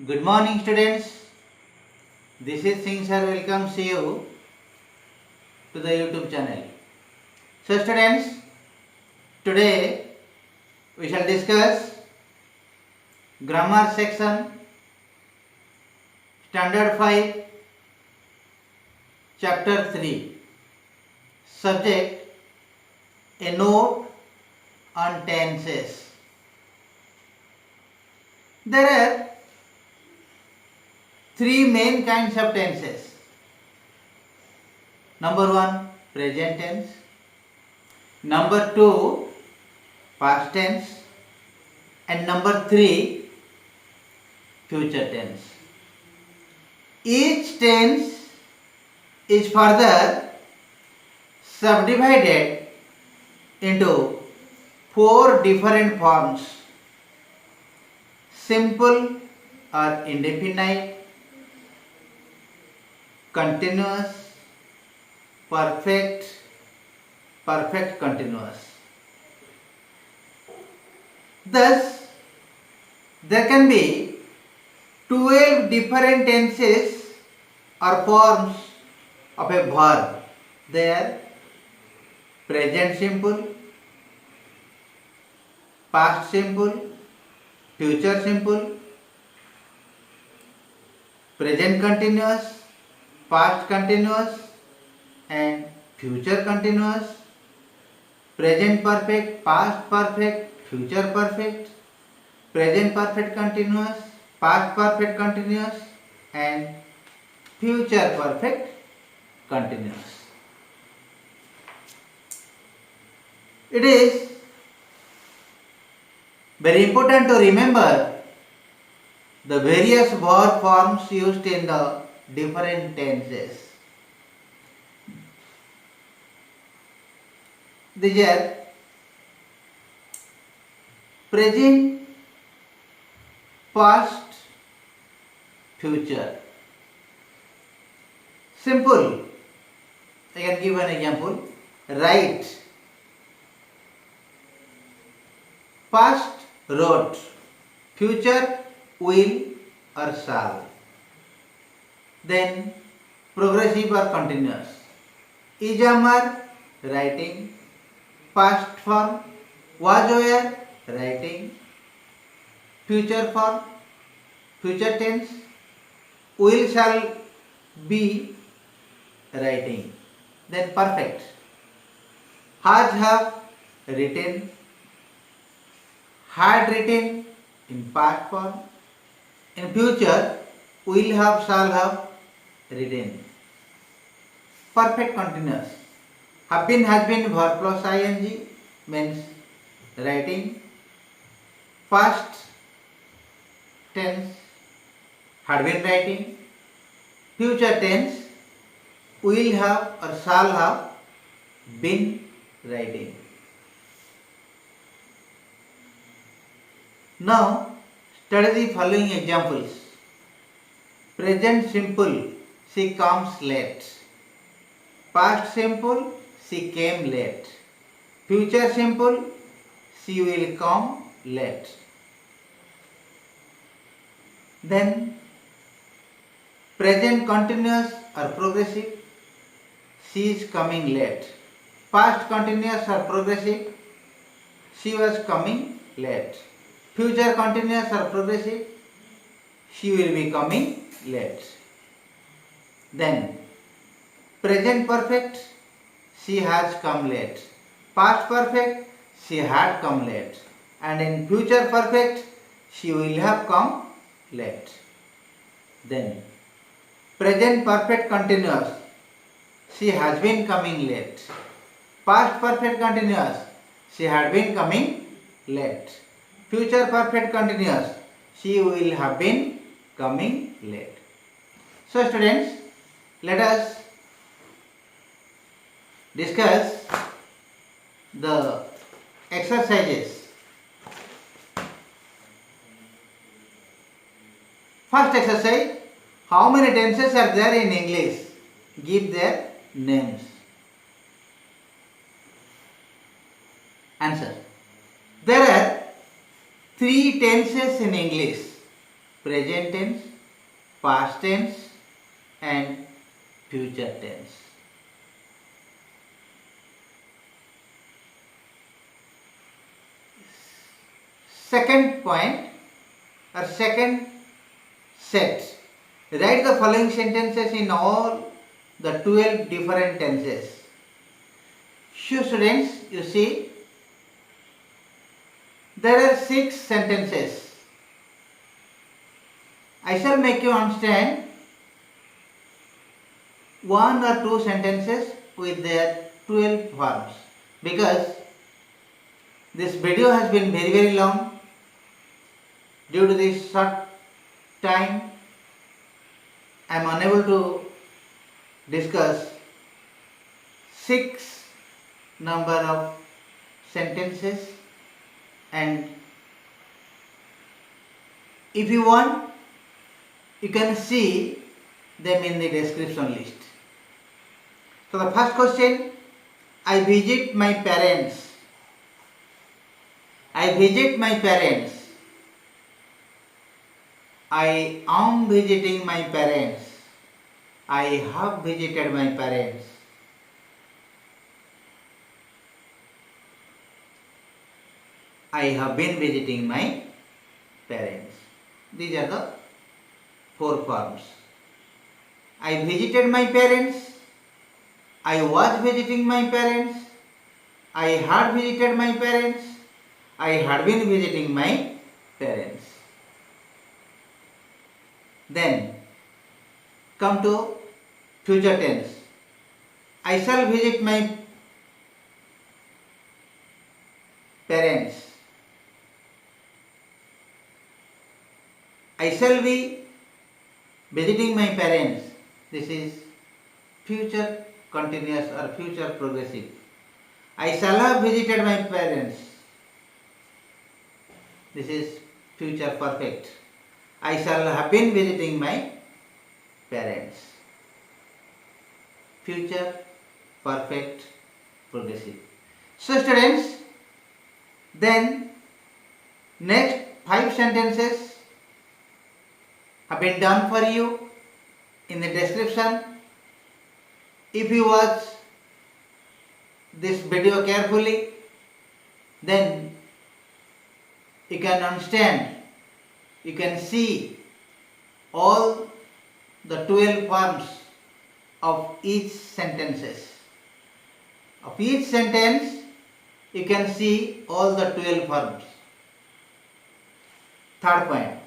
Good morning, students. This is Singh sir. Welcomes you to the YouTube channel. So, students, today we shall discuss grammar section, standard 5, chapter 3, subject a note on tenses. There are three main kinds of tenses. Number 1, present tense. Number 2, past tense. And number 3, future tense. Each tense is further subdivided into 4 different forms: simple or indefinite, continuous, perfect, perfect continuous. Thus, there can be 12 different tenses or forms of a verb. They are present simple, past simple, future simple, present continuous, past continuous and future continuous, present perfect, past perfect, future perfect, present perfect continuous, past perfect continuous and future perfect continuous. It is very important to remember the various verb forms used in the different tenses. These are present, past, future. Simple. I can give an example. Write. Past, wrote. Future, will or shall. Then progressive or continuous. Ijamar, writing. Past form, was were, writing. Future form, future tense, will shall be, writing. Then perfect, has have, written, had written in past form. In future, will have, shall have, written. Perfect continuous. Have been, has been, verb plus ing means writing. Past tense, had been writing. Future tense, will have or shall have been writing. Now, study the following examples. Present simple, she comes late. Past simple, she came late. Future simple, she will come late. Then present continuous or progressive, she is coming late. Past continuous or progressive, she was coming late. Future continuous or progressive, she will be coming late. Then present perfect, she has come late. Past perfect, she had come late. And in future perfect, she will have come late. Then present perfect continuous, she has been coming late. Past perfect continuous, she had been coming late. Future perfect continuous, she will have been coming late. So students, let us discuss the exercises. First exercise, how many tenses are there in English? Give their names. Answer. There are 3 tenses in English. present tense, past tense and future tense. Second point or second set. Write the following sentences in all the 12 different tenses. So students, you see, there are 6 sentences. I shall make you understand 1 or 2 sentences with their 12 forms, because this video has been very long. Due to this short time, I am unable to discuss 6 number of sentences, and if you want, you can see them in the description list. So the first question, I visit my parents. I visit my parents. I am visiting my parents. I have visited my parents. I have been visiting my parents. These are the 4 forms. I visited my parents. I was visiting my parents. I had visited my parents. I had been visiting my parents. Then come to future tense. I shall visit my parents. I shall be visiting my parents. This is future continuous or future progressive. I shall have visited my parents. This is future perfect. I shall have been visiting my parents. Future perfect progressive. So students, then next 5 sentences have been done for you in the description. If you watch this video carefully, then you can understand, you can see all the 12 forms of each sentences. Of each sentence, you can see all the 12 forms. Third point,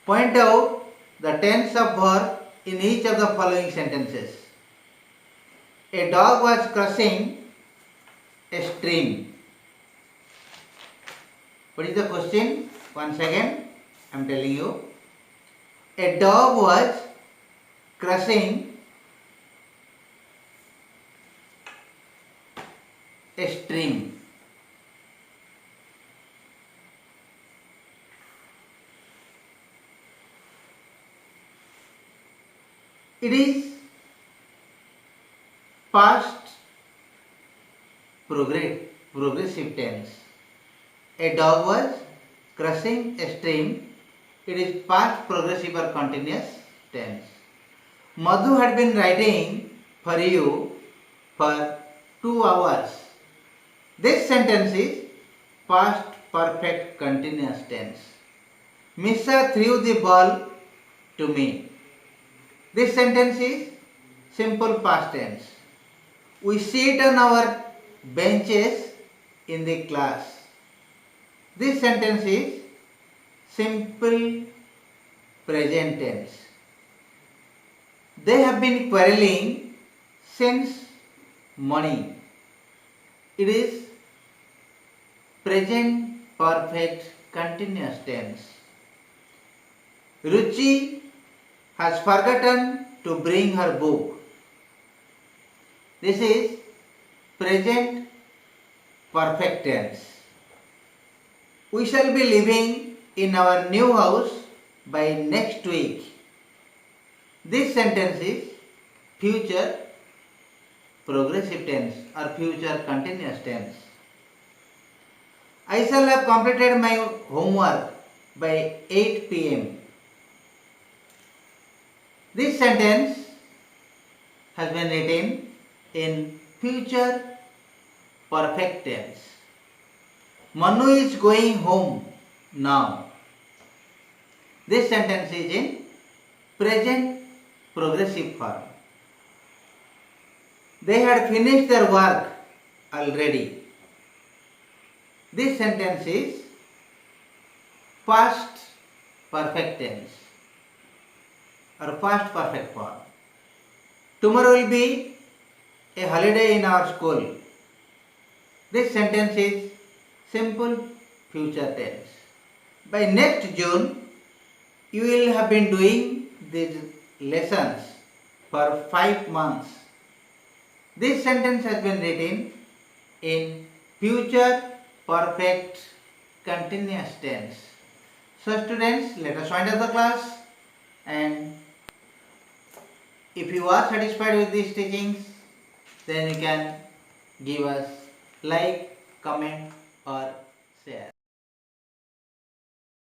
point out the tense of verb in each of the following sentences. A dog was crossing a stream. What is the question? Once again, I am telling you. A dog was crossing a stream. It is past progressive tense. A dog was crossing a stream. It is past progressive or continuous tense. Madhu had been writing for you for 2 hours. This sentence is past perfect continuous tense. Misha threw the ball to me. This sentence is simple past tense. We sit on our benches in the class. This sentence is simple present tense. They have been quarreling since morning. It is present perfect continuous tense. Ruchi has forgotten to bring her book. This is present perfect tense. We shall be living in our new house by next week. This sentence is future progressive tense or future continuous tense. I shall have completed my homework by 8 p.m. This sentence has been written in future perfect tense. Manu is going home now. This sentence is in present progressive form. They had finished their work already. This sentence is past perfect tense or past perfect form. Tomorrow will be a holiday in our school. This sentence is simple future tense. By next June, you will have been doing these lessons for 5 months. This sentence has been written in future perfect continuous tense. So students, let us wind up the class, and if you are satisfied with these teachings, then you can give us like, comment or share.